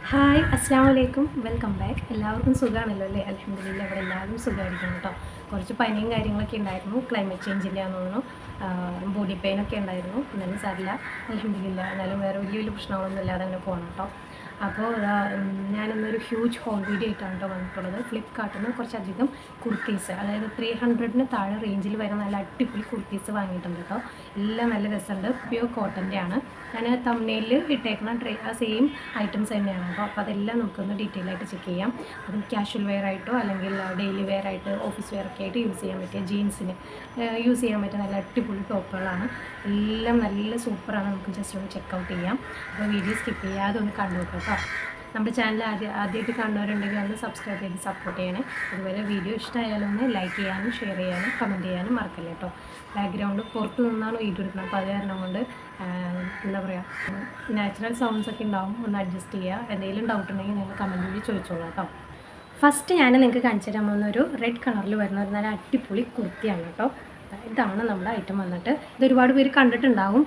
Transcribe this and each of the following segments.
Hi അസ്സാം വലൈക്കും welcome back. എല്ലാവർക്കും സുഖമാണല്ലോ അല്ലേ? അൽഹംദുലില്ലാ ഇവിടെ എല്ലാവരും സുഖമായിരിക്കണം കേട്ടോ. കുറച്ച് പനിയും കാര്യങ്ങളൊക്കെ ഉണ്ടായിരുന്നു, ക്ലൈമറ്റ് ചേഞ്ചിൻ്റെ ആണെന്ന് തോന്നുന്നു. ബോഡി പെയിനൊക്കെ ഉണ്ടായിരുന്നു, എന്നാലും സാരില്ല, അൽഹംദുലില്ലാ. എന്നാലും വേറെ വലിയ വലിയ പ്രശ്നങ്ങളൊന്നും ഇല്ലാതെ അങ്ങനെ പോകണം കേട്ടോ. അപ്പോൾ ഞാനിന്നൊരു ഹ്യൂജ് ഹോൾ വീഡിയോ ആയിട്ടാണ് കേട്ടോ വന്നിട്ടുള്ളത്. ഫ്ലിപ്കാർട്ടിൽ നിന്ന് കുറച്ചധികം കുർത്തീസ്, അതായത് 300 താഴെ റേഞ്ചിൽ വരുന്ന നല്ല അടിപൊളി കുർത്തീസ് വാങ്ങിയിട്ടുണ്ട് കേട്ടോ. എല്ലാം നല്ല രസമുണ്ട്, പ്യൂർ കോട്ടൻ്റെ ആണ്. ഞാൻ തംബ്നെയിലിൽ ഇട്ടേക്കുന്ന സെയിം ഐറ്റംസ് തന്നെയാണ് കേട്ടോ. അപ്പോൾ അതെല്ലാം നമുക്കൊന്ന് ഡീറ്റെയിൽ ആയിട്ട് ചെക്ക് ചെയ്യാം. അതും ക്യാഷ്വൽ വെയർ ആയിട്ടോ അല്ലെങ്കിൽ ഡെയിലി വെയർ ആയിട്ട് ഓഫീസ് വെയർ ഒക്കെ ആയിട്ട് യൂസ് ചെയ്യാൻ പറ്റിയ ജീൻസിന് യൂസ് ചെയ്യാൻ പറ്റിയ നല്ല അടിപൊളി ടോപ്പുകളാണ്. എല്ലാം നല്ല സൂപ്പറാണ്. നമുക്ക് ജസ്റ്റ് ഒന്ന് ചെക്കൗട്ട് ചെയ്യാം. അപ്പോൾ വീഡിയോ സ്കിപ്പ് ചെയ്യാതെ ഒന്ന് കണ്ടു നോക്കാം കേട്ടോ. നമ്മുടെ ചാനൽ ആദ്യമായിട്ട് കാണുന്നവരുണ്ടെങ്കിൽ ഒന്ന് സബ്സ്ക്രൈബ് ചെയ്ത് സപ്പോർട്ട് ചെയ്യണേ. അതുപോലെ വീഡിയോ ഇഷ്ടമായാലും ഒന്ന് ലൈക്ക് ചെയ്യാനും ഷെയർ ചെയ്യാനും കമൻറ്റ് ചെയ്യാനും മറക്കല്ലേ കേട്ടോ. ബാക്ക്ഗ്രൗണ്ട് പുറത്ത് നിന്നാണ് വീഡിയോ എടുക്കുന്നത്, അപ്പോൾ അത് കാരണം കൊണ്ട് എന്താ പറയുക, നാച്ചുറൽ സൗണ്ട്സ് ഒക്കെ ഉണ്ടാവും, ഒന്ന് അഡ്ജസ്റ്റ് ചെയ്യുക. എന്തെങ്കിലും ഡൗട്ട് ഉണ്ടെങ്കിൽ നിങ്ങൾ കമൻറ്റ് വഴി ചോദിച്ചോളാം കേട്ടോ. ഫസ്റ്റ് ഞാൻ നിങ്ങൾക്ക് കാണിച്ചു തരാൻ പോകുന്ന ഒരു റെഡ് കളറിൽ വരുന്ന ഒരു നല്ല അടിപൊളി കുർത്തിയാണ് കേട്ടോ. ഇതാണ് നമ്മുടെ ഐറ്റം വന്നിട്ട്. ഇത് ഒരുപാട് പേര് കണ്ടിട്ടുണ്ടാകും.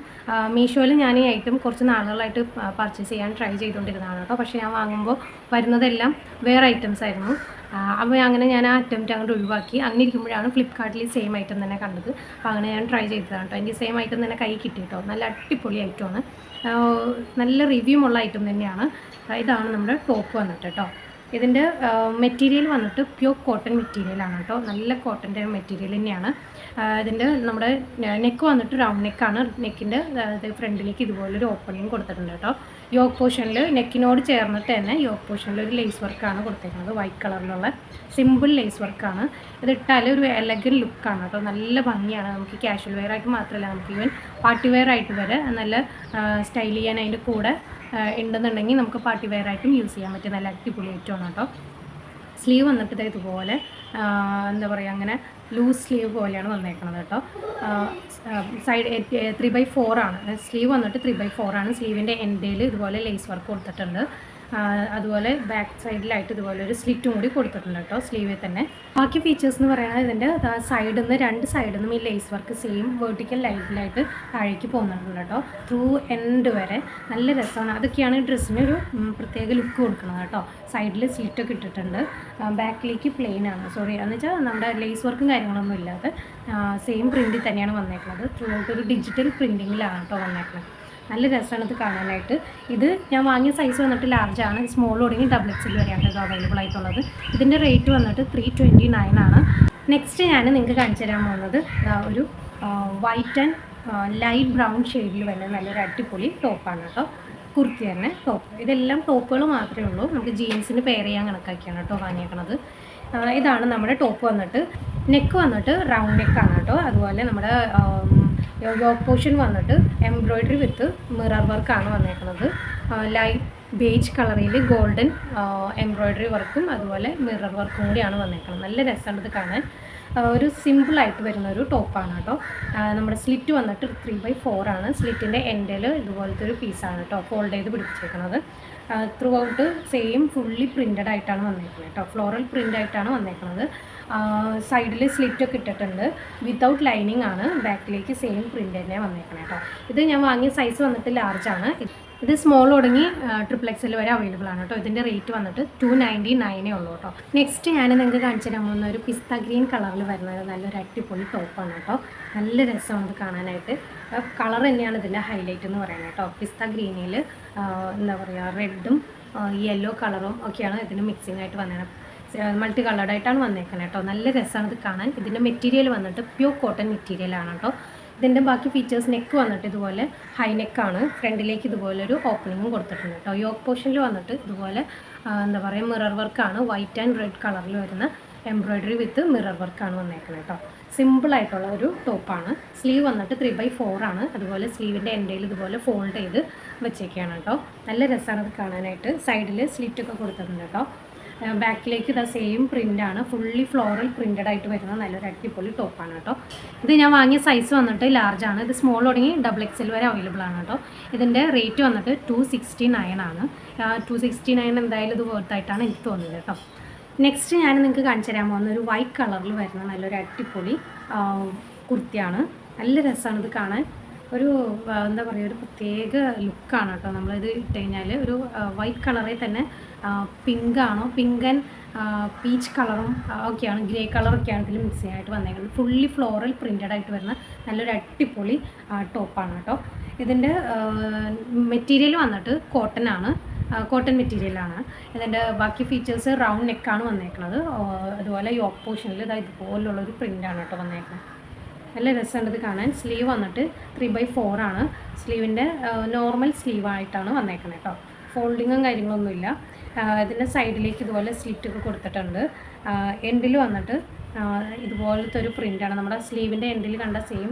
മീഷോയിൽ ഞാൻ ഈ ഐറ്റം കുറച്ച് നാളുകളായിട്ട് പർച്ചേസ് ചെയ്യാൻ ട്രൈ ചെയ്തുകൊണ്ടിരുന്നതാണ് കേട്ടോ. പക്ഷേ ഞാൻ വാങ്ങുമ്പോൾ വരുന്നതെല്ലാം വേറെ ഐറ്റംസ് ആയിരുന്നു. അപ്പോൾ അങ്ങനെ ഞാൻ ആ അറ്റംപ്റ്റ് അങ്ങോട്ട് ഒഴിവാക്കി. അങ്ങനെ ഇരിക്കുമ്പോഴാണ് ഫ്ലിപ്കാർട്ടിൽ സെയിം ഐറ്റം തന്നെ കണ്ടത്. അപ്പോൾ അങ്ങനെ ഞാൻ ട്രൈ ചെയ്തതാണ് കേട്ടോ. എൻ്റെ സെയിം ഐറ്റം തന്നെ കൈ കിട്ടി കേട്ടോ. നല്ല അടിപൊളി ഐറ്റമാണ്, നല്ല റിവ്യൂമുള്ള ഐറ്റം തന്നെയാണ്. ഇതാണ് നമ്മുടെ ടോപ്പ് വന്നിട്ട് കേട്ടോ. ഇതിൻ്റെ മെറ്റീരിയൽ വന്നിട്ട് പ്യൂർ കോട്ടൺ മെറ്റീരിയലാണ് കേട്ടോ. നല്ല കോട്ടൻ്റെ മെറ്റീരിയൽ തന്നെയാണ്. ഇതിൻ്റെ നമ്മുടെ നെക്ക് വന്നിട്ട് റൗണ്ട് നെക്കാണ്. നെക്കിൻ്റെ ഫ്രണ്ടിലേക്ക് ഇതുപോലൊരു ഓപ്പണിങ് കൊടുത്തിട്ടുണ്ട് കേട്ടോ. യോക്ക് പോർഷനിൽ നെക്കിനോട് ചേർന്നിട്ട് തന്നെ യോക്ക് പോർഷനിൽ ഒരു ലേസ് വർക്കാണ് കൊടുത്തേക്കുന്നത്. വൈറ്റ് കളറിലുള്ള സിമ്പിൾ ലേസ് വർക്കാണ്. ഇതിട്ടാൽ ഒരു എലഗൻ ലുക്കാണ് കേട്ടോ. നല്ല ഭംഗിയാണ്. നമുക്ക് ക്യാഷ്വൽ വെയർ ആയിട്ട് മാത്രമല്ല, നമുക്ക് ഈവൻ പാർട്ടി വെയർ ആയിട്ട് വരെ നല്ല സ്റ്റൈൽ ചെയ്യാൻ അതിൻ്റെ കൂടെ ഉണ്ടെന്നുണ്ടെങ്കിൽ നമുക്ക് പാർട്ടി വെയർ ആയിട്ടും യൂസ് ചെയ്യാൻ പറ്റിയ നല്ല അടിപൊളി ഐറ്റമാണ് കേട്ടോ. സ്ലീവ് വന്നിട്ട് ഇതുപോലെ എന്താ പറയുക, അങ്ങനെ ലൂസ് സ്ലീവ് പോലെയാണ് വന്നേക്കുന്നത് കേട്ടോ. സൈഡ് 3/4 ആണ് സ്ലീവ് വന്നിട്ട്. 3/4 ആണ്. സ്ലീവിൻ്റെ എൻഡേൽ ഇതുപോലെ ലേസ് വർക്ക് കൊടുത്തിട്ടുണ്ട്. അതുപോലെ ബാക്ക് സൈഡിലായിട്ട് ഇതുപോലെ ഒരു സ്ലിറ്റും കൂടി കൊടുത്തിട്ടുണ്ട് കേട്ടോ സ്ലീവിൽ തന്നെ. ബാക്കി ഫീച്ചേഴ്സ് എന്ന് പറയുന്നത് ഇതിൻ്റെ സൈഡിൽ നിന്ന് രണ്ട് സൈഡിൽ നിന്നും ഈ ലേസ് വർക്ക് സെയിം വേർട്ടിക്കൽ ലൈനിലായിട്ട് താഴേക്ക് പോകുന്നുണ്ട് കേട്ടോ. ത്രൂ എൻഡ് വരെ നല്ല രസമാണ്. അതൊക്കെയാണ് ഡ്രസ്സിന് ഒരു പ്രത്യേക ലുക്ക് കൊടുക്കുന്നത് കേട്ടോ. സൈഡിൽ സ്ലിറ്റൊക്കെ ഇട്ടിട്ടുണ്ട്. ബാക്കിലേക്ക് പ്ലെയിൻ ആണ്, സോറി എന്ന് വെച്ചാൽ നമ്മുടെ ലേസ് വർക്കും കാര്യങ്ങളൊന്നും ഇല്ലാതെ സെയിം പ്രിൻറ്റിൽ തന്നെയാണ് വന്നേക്കുന്നത്. ത്രൂ ഔട്ട് ഒരു ഡിജിറ്റൽ പ്രിൻറ്റിങ്ങിലാണ് കേട്ടോ വന്നേക്കുന്നത്. നല്ല രസമാണ് ഇത് കാണാനായിട്ട്. ഇത് ഞാൻ വാങ്ങിയ സൈസ് വന്നിട്ട് ലാർജാണ്. സ്മോൾ തുടങ്ങി XXL വരെയാണ് ഇത് അവൈലബിൾ ആയിട്ടുള്ളത്. ഇതിൻ്റെ റേറ്റ് വന്നിട്ട് 329 ആണ്. നെക്സ്റ്റ് ഞാൻ നിങ്ങൾക്ക് കാണിച്ചു തരാൻ പോകുന്നത് ഒരു വൈറ്റ് ആൻഡ് ലൈറ്റ് ബ്രൗൺ ഷെയ്ഡിൽ വരുന്ന നല്ലൊരു അടിപൊളി ടോപ്പാണ് കേട്ടോ. കുർത്തി തന്നെ ടോപ്പ്. ഇതെല്ലാം ടോപ്പുകൾ മാത്രമേ ഉള്ളൂ. നമുക്ക് ജീൻസിന് പെയർ ചെയ്യാൻ കണക്കാക്കിയാണ് കേട്ടോ വാങ്ങിയേക്കണത്. ഇതാണ് നമ്മുടെ ടോപ്പ് വന്നിട്ട്. നെക്ക് വന്നിട്ട് റൗണ്ട് നെക്കാണ് കേട്ടോ. അതുപോലെ നമ്മുടെ യോക്ക് പോർഷൻ വന്നിട്ട് എംബ്രോയ്ഡറി വിത്ത് മിറർ വർക്കാണ് വന്നേക്കുന്നത്. ലൈറ്റ് ബേജ് കളറിൽ ഗോൾഡൻ എംബ്രോയ്ഡറി വർക്കും അതുപോലെ മിറർ വർക്കും കൂടിയാണ് വന്നേക്കുന്നത്. നല്ല രസമാണ് ഇത് കാണാൻ. ഒരു സിമ്പിളായിട്ട് വരുന്നൊരു ടോപ്പാണ് കേട്ടോ. നമ്മുടെ സ്ലിറ്റ് വന്നിട്ട് 3/4 ആണ്. സ്ലിറ്റിൻ്റെ എൻഡിൽ ഇതുപോലത്തെ ഒരു പീസാണ് കേട്ടോ ഫോൾഡ് ചെയ്ത് പിടിപ്പിച്ചേക്കുന്നത്. Throughout same fully printed ആയിട്ടാണ് വന്നേക്കുന്നത് കേട്ടോ. ഫ്ലോറൽ പ്രിൻ്റ് ആയിട്ടാണ് വന്നേക്കുന്നത്. സൈഡിൽ സ്ലിറ്റൊക്കെ ഇട്ടിട്ടുണ്ട്. വിത്തൗട്ട് ലൈനിങ് ആണ്. ബാക്കിലേക്ക് സെയിം പ്രിൻ്റ് തന്നെ വന്നേക്കുന്നത് കേട്ടോ. ഇത് ഞാൻ വാങ്ങിയ സൈസ് വന്നിട്ട് ലാർജാണ്. ഇത് സ്മോൾ തുടങ്ങി XXL വരെ അവൈലബിൾ ആണ് കേട്ടോ. ഇതിൻ്റെ റേറ്റ് വന്നിട്ട് 299 ഉള്ളൂ കേട്ടോ. നെക്സ്റ്റ് ഞാൻ നിങ്ങൾക്ക് കാണിച്ചു തരാൻ പോകുന്ന ഒരു പിസ്ത ഗ്രീൻ കളറിൽ വരുന്നത് നല്ലൊരു അടിപൊളി ടോപ്പാണ് കേട്ടോ. നല്ല രസമാണ് ഇത് കാണാനായിട്ട്. കളർ തന്നെയാണ് ഇതിൻ്റെ ഹൈലൈറ്റ് എന്ന് പറയുന്നത് കേട്ടോ. പിസ്ത ഗ്രീനിൽ എന്താ പറയുക, റെഡും യെല്ലോ കളറും ഒക്കെയാണ് ഇതിന് മിക്സിംഗ് ആയിട്ട് വന്നത്. മൾട്ടി കളർഡായിട്ടാണ് വന്നേക്കുന്നത് കേട്ടോ. നല്ല രസമാണ് ഇത് കാണാൻ. ഇതിൻ്റെ മെറ്റീരിയൽ വന്നിട്ട് പ്യൂർ കോട്ടൺ മെറ്റീരിയലാണ് കേട്ടോ. ഇതിൻ്റെ ബാക്കി ഫീച്ചേഴ്സ്, നെക്ക് വന്നിട്ട് ഇതുപോലെ ഹൈ നെക്കാണ്. ഫ്രണ്ടിലേക്ക് ഇതുപോലെ ഒരു ഓപ്പണിങ്ങും കൊടുത്തിട്ടുണ്ട് കേട്ടോ. യോക്ക് പോർഷനിൽ വന്നിട്ട് ഇതുപോലെ എന്താ പറയുക, മിറർ വർക്കാണ്. വൈറ്റ് ആൻഡ് റെഡ് കളറിൽ വരുന്ന എംബ്രോയ്ഡറി വിത്ത് മിറർ വർക്കാണ് വന്നേക്കുന്നത് കേട്ടോ. സിമ്പിളായിട്ടുള്ള ഒരു ടോപ്പാണ്. സ്ലീവ് വന്നിട്ട് 3/4 ആണ്. അതുപോലെ സ്ലീവിൻ്റെ എൻഡയിൽ ഇതുപോലെ ഫോൾഡ് ചെയ്ത് വെച്ചേക്കുകയാണ് കേട്ടോ. നല്ല രസമാണ് ഇത് കാണാനായിട്ട്. സൈഡിൽ സ്ലിറ്റൊക്കെ കൊടുത്തിട്ടുണ്ട് കേട്ടോ. ബാക്കിലേക്ക് ഇതാ സെയിം പ്രിൻ്റാണ്. ഫുള്ളി ഫ്ലോറൽ പ്രിൻറ്റഡ് ആയിട്ട് വരുന്ന നല്ലൊരു അടിപൊളി ടോപ്പാണ് കേട്ടോ. ഇത് ഞാൻ വാങ്ങിയ സൈസ് വന്നിട്ട് ലാർജാണ്. ഇത് സ്മോൾ തുടങ്ങി XXL വരെ അവൈലബിൾ ആണ് കേട്ടോ. ഇതിൻ്റെ റേറ്റ് വന്നിട്ട് 269 ആണ്. 269 എന്തായാലും ഇത് വർത്തായിട്ടാണ് എനിക്ക് തോന്നുന്നത് കേട്ടോ. നെക്സ്റ്റ് ഞാൻ നിങ്ങൾക്ക് കാണിച്ചു തരാൻ പോകുന്ന ഒരു വൈറ്റ് കളറിൽ വരുന്ന നല്ലൊരു അടിപൊളി കുർത്തിയാണ്. നല്ല രസമാണ് ഇത് കാണാൻ. ഒരു എന്താ പറയുക, ഒരു പ്രത്യേക ലുക്കാണ് കേട്ടോ. നമ്മളിത് ഇട്ട് കഴിഞ്ഞാൽ ഒരു വൈറ്റ് കളറിൽ തന്നെ പിങ്കാണോ, പിങ്ക് ആൻഡ് പീച്ച് കളറും ഒക്കെയാണ്, ഗ്രേ കളറൊക്കെയാണ് ഇതിൽ മിക്സിംഗ് ആയിട്ട് വന്നേക്കുന്നത്. ഫുള്ളി ഫ്ലോറൽ പ്രിൻറ്റഡ് ആയിട്ട് വരുന്ന നല്ലൊരു അടിപൊളി ടോപ്പാണ് കേട്ടോ. ഇതിൻ്റെ മെറ്റീരിയൽ വന്നിട്ട് കോട്ടൺ മെറ്റീരിയലാണ്. ഇതിൻ്റെ ബാക്കി ഫീച്ചേഴ്സ് റൗണ്ട് നെക്കാണ് വന്നേക്കുന്നത്. അതുപോലെ യോക്ക് പോർഷനിൽ ഇതുപോലുള്ളൊരു പ്രിൻ്റാണ് കേട്ടോ വന്നേക്കുന്നത്. നല്ല രസമുണ്ട് ഇത് കാണാൻ. സ്ലീവ് വന്നിട്ട് 3/4 ആണ്. സ്ലീവിൻ്റെ നോർമൽ സ്ലീവായിട്ടാണ് വന്നേക്കുന്നത് കേട്ടോ. ഫോൾഡിങ്ങും കാര്യങ്ങളൊന്നുമില്ല. ഇതിൻ്റെ സൈഡിലേക്ക് ഇതുപോലെ സ്ലിറ്റൊക്കെ കൊടുത്തിട്ടുണ്ട്. എൻഡിൽ വന്നിട്ട് ഇതുപോലത്തെ ഒരു പ്രിൻ്റാണ്. നമ്മുടെ സ്ലീവിൻ്റെ എൻഡിൽ കണ്ട സെയിം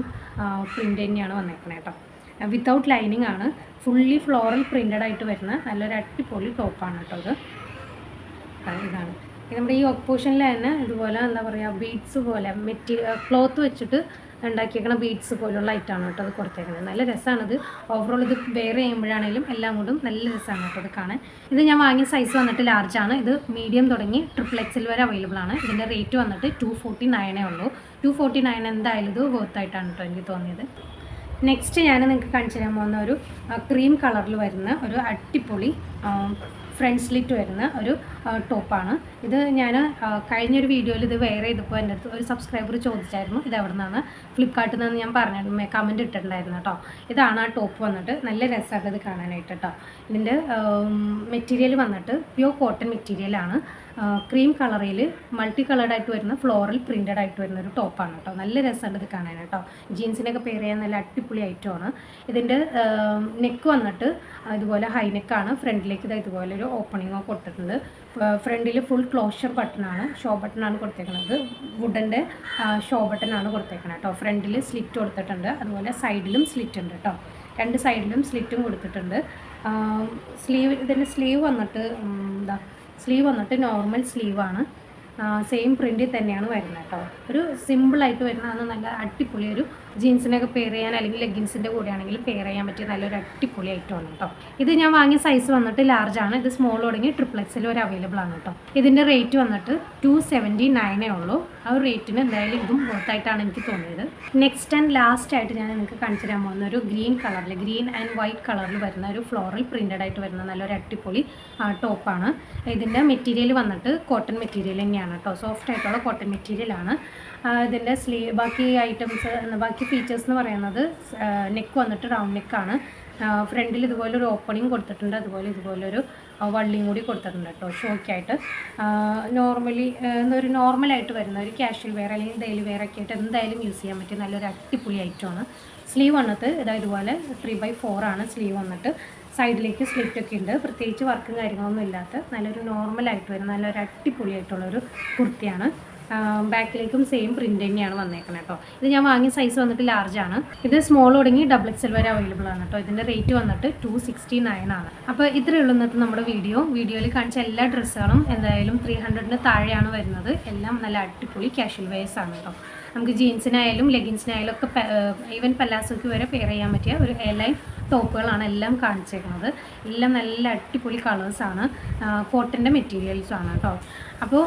പ്രിൻ്റ് തന്നെയാണ് വന്നേക്കുന്നത് കേട്ടോ. വിത്തൗട്ട് ലൈനിങ് ആണ്. ഫുള്ളി ഫ്ലോറൽ പ്രിൻ്റഡ് ആയിട്ട് വരുന്ന നല്ലൊരു അടിപൊളി ടോപ്പാണ് കേട്ടോ ഇത്. ഇതാണ് നമ്മുടെ ഈ ഓപ്പോഷനിൽ തന്നെ ഇതുപോലെ എന്താ പറയുക, ബീഡ്സ് പോലെ ക്ലോത്ത് വെച്ചിട്ട് ഉണ്ടാക്കിയേക്കണ ബീഡ്സ് പോലുള്ള ഐറ്റാണ് കേട്ടോ അത് കൊടുത്തേക്കുന്നത്. നല്ല രസമാണിത്. ഓവറോൾ ഇത് വെയർ ചെയ്യുമ്പോഴാണെങ്കിലും എല്ലാം കൊണ്ടും നല്ല രസമാണ് കേട്ടോ ഇത് കാണാൻ. ഇത് ഞാൻ വാങ്ങിയ സൈസ് വന്നിട്ട് ലാർജാണ്. ഇത് മീഡിയം തുടങ്ങി XXL വരെ അവൈലബിൾ ആണ്. ഇതിൻ്റെ റേറ്റ് വന്നിട്ട് 249 ഉള്ളൂ. 249 എന്തായാലും ഇത് വർത്തായിട്ടാണ് കേട്ടോ എനിക്ക് തോന്നിയത്. നെക്സ്റ്റ് ഞാൻ നിങ്ങൾക്ക് കാണിച്ചു തരാൻ പോകുന്ന ഒരു ക്രീം കളറിൽ വരുന്ന ഒരു അടിപൊളി ഫ്രണ്ട് സ്ലിറ്റ് വരുന്ന ഒരു ടോപ്പാണ്. ഇത് ഞാൻ കഴിഞ്ഞൊരു വീഡിയോയിൽ ഇത് വെയർ ചെയ്തപ്പോൾ എൻ്റെ അടുത്ത് ഒരു സബ്സ്ക്രൈബർ ചോദിച്ചായിരുന്നു ഇത് എവിടെ നിന്നാണ്, ഫ്ലിപ്കാർട്ടിൽ നിന്ന് ഞാൻ പറഞ്ഞു കമൻറ്റ് ഇട്ടിട്ടുണ്ടായിരുന്നു കേട്ടോ. ഇതാണ് ആ ടോപ്പ് വന്നിട്ട്. നല്ല രസമായിട്ട് ഇത് കാണാനായിട്ട് കേട്ടോ. ഇതിൻ്റെ മെറ്റീരിയൽ വന്നിട്ട് പ്യൂർ കോട്ടൺ മെറ്റീരിയലാണ്. ക്രീം കളറിൽ മൾട്ടി കളേർഡായിട്ട് വരുന്ന ഫ്ലോറൽ പ്രിൻ്റഡ് ആയിട്ട് വരുന്ന ഒരു ടോപ്പാണ് കേട്ടോ. നല്ല രസമുണ്ട് ഇത് കാണാൻ കേട്ടോ. ജീൻസിനൊക്കെ പെയർ ചെയ്യാൻ നല്ല അടിപൊളി ഐറ്റമാണ്. ഇതിൻ്റെ നെക്ക് വന്നിട്ട് ഇതുപോലെ ഹൈ നെക്കാണ്. ഫ്രണ്ടിലേക്ക് ഇതുപോലെ ഒരു ഓപ്പണിങ്ങോ കൊടുത്തിട്ടുണ്ട്. ഫ്രണ്ടിൽ ഫുൾ ക്ലോഷർ ബട്ടണാണ്, ഷോ ബട്ടണാണ് കൊടുത്തേക്കുന്നത്. വുഡൻ്റെ ഷോ ബട്ടണാണ് കൊടുത്തേക്കുന്നത് കേട്ടോ. ഫ്രണ്ടിൽ സ്ലിറ്റ് കൊടുത്തിട്ടുണ്ട്. അതുപോലെ സൈഡിലും സ്ലിറ്റ് ഉണ്ട് കേട്ടോ. രണ്ട് സൈഡിലും സ്ലിറ്റും കൊടുത്തിട്ടുണ്ട്. ഇതിൻ്റെ സ്ലീവ് വന്നിട്ട് നോർമൽ സ്ലീവാണ്. സെയിം പ്രിൻറ്റിൽ തന്നെയാണ് വരുന്നത് കേട്ടോ. ഒരു സിമ്പിളായിട്ട് വരുന്നതാണ്. നല്ല അടിപൊളി ഒരു ജീൻസിനൊക്കെ പെയർ ചെയ്യാൻ അല്ലെങ്കിൽ ലെഗിൻസിൻ്റെ കൂടെ ആണെങ്കിലും പെയർ ചെയ്യാൻ പറ്റിയ നല്ലൊരു അടിപൊളി ഐറ്റമാണ് കേട്ടോ. ഇത് ഞാൻ വാങ്ങിയ സൈസ് വന്നിട്ട് ലാർജാണ്. ഇത് സ്മോൾ തുടങ്ങി XXL വരെ അവൈലബിൾ ആണ് കേട്ടോ. ഇതിൻ്റെ റേറ്റ് വന്നിട്ട് 279 ഉള്ളൂ. ആ ഒരു റേറ്റിന് എന്തായാലും ഇതും വർത്തായിട്ടാണ് എനിക്ക് തോന്നിയത്. നെക്സ്റ്റ് ആൻഡ് ലാസ്റ്റ് ആയിട്ട് ഞാൻ നിങ്ങൾക്ക് കാണിച്ചു തരാൻ പോകുന്ന ഒരു ഗ്രീൻ ആൻഡ് വൈറ്റ് കളറിൽ വരുന്ന ഒരു ഫ്ലോറൽ പ്രിൻ്റഡ് ആയിട്ട് വരുന്ന നല്ലൊരു അടിപൊളി ടോപ്പാണ്. ഇതിൻ്റെ മെറ്റീരിയൽ വന്നിട്ട് കോട്ടൺ മെറ്റീരിയൽ തന്നെയാണ് കേട്ടോ. സോഫ്റ്റ് ആയിട്ടുള്ള കോട്ടൺ മെറ്റീരിയലാണ്. ഇതിൻ്റെ ബാക്കി ഫീച്ചേഴ്സ് എന്ന് പറയുന്നത് നെക്ക് വന്നിട്ട് റൗണ്ട് നെക്കാണ്. ഫ്രണ്ടിൽ ഇതുപോലെ ഒരു ഓപ്പണിങ് കൊടുത്തിട്ടുണ്ട്. ഇതുപോലൊരു വള്ളിയും കൂടി കൊടുത്തിട്ടുണ്ട് കേട്ടോ ഷോയ്ക്കായിട്ട്. നോർമലായിട്ട് വരുന്ന ഒരു കാഷ്വൽ വെയർ അല്ലെങ്കിൽ ഡെയിലി വെയർ ഒക്കെ ആയിട്ട് എന്തായാലും യൂസ് ചെയ്യാൻ പറ്റിയ നല്ലൊരു അടിപൊളി ഐറ്റമാണ്. സ്ലീവ് വന്നിട്ട് ഇതുപോലെ 3/4 ആണ് സ്ലീവ് വന്നിട്ട്. സൈഡിലേക്ക് സ്ലിറ്റൊക്കെ ഉണ്ട്. പ്രത്യേകിച്ച് വർക്കും കാര്യങ്ങളൊന്നും ഇല്ലാത്ത നല്ലൊരു നോർമലായിട്ട് വരുന്ന നല്ലൊരു അടിപൊളിയായിട്ടുള്ളൊരു കുർത്തിയാണ്. ബാക്കിലേക്കും സെയിം പ്രിൻ്റ് തന്നെയാണ് വന്നേക്കുന്നത് കേട്ടോ. ഇത് ഞാൻ വാങ്ങിയ സൈസ് വന്നിട്ട് ലാർജാണ്. ഇത് സ്മോൾ തുടങ്ങി XXL വരെ അവൈലബിൾ ആണ് കേട്ടോ. ഇതിൻ്റെ റേറ്റ് വന്നിട്ട് 269 ആണ്. അപ്പോൾ ഇത്രയേ ഉള്ളൂ ഇന്നത്തെ നമ്മുടെ വീഡിയോയിൽ കാണിച്ച എല്ലാ ഡ്രസ്സുകളും എന്തായാലും 300-ന് താഴെയാണ് വരുന്നത്. എല്ലാം നല്ല അടിപൊളി കാഷ്വൽ വെയർസ് ആണ് കേട്ടോ. നമുക്ക് ജീൻസിനായാലും ലെഗിൻസിനായാലും ഒക്കെ ഈവൻ പല്ലാസോയ്ക്ക് വരെ പെയർ ചെയ്യാൻ പറ്റിയ ഒരു എയർലൈൻ ടോപ്പുകളാണ് എല്ലാം കാണിച്ചേക്കുന്നത്. എല്ലാം നല്ല അടിപൊളി കളേഴ്സാണ്, കോട്ടൻ്റെ മെറ്റീരിയൽസാണ് കേട്ടോ. അപ്പോൾ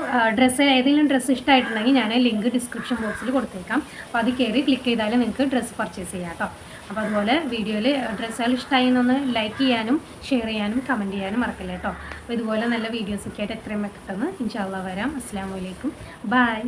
ഏതെങ്കിലും ഡ്രസ്സ് ഇഷ്ടമായിട്ടുണ്ടെങ്കിൽ ഞാൻ ലിങ്ക് ഡിസ്ക്രിപ്ഷൻ ബോക്സിൽ കൊടുത്തേക്കാം. അപ്പോൾ അത് കയറി ക്ലിക്ക് ചെയ്താൽ നിങ്ങൾക്ക് ഡ്രസ്സ് പർച്ചേസ് ചെയ്യാം കേട്ടോ. അപ്പോൾ അതുപോലെ വീഡിയോയിൽ ഡ്രസ്സുകൾ ഇഷ്ടമായി എന്നൊന്ന് ലൈക്ക് ചെയ്യാനും ഷെയർ ചെയ്യാനും കമൻറ്റ് ചെയ്യാനും മറക്കില്ല കേട്ടോ. അപ്പോൾ ഇതുപോലെ നല്ല വീഡിയോസൊക്കെ ആയിട്ട് എത്രയും പെട്ടെന്ന് ഇൻഷാ അല്ലാഹ് വരാം. അസ്സലാമു അലൈക്കും, ബൈ.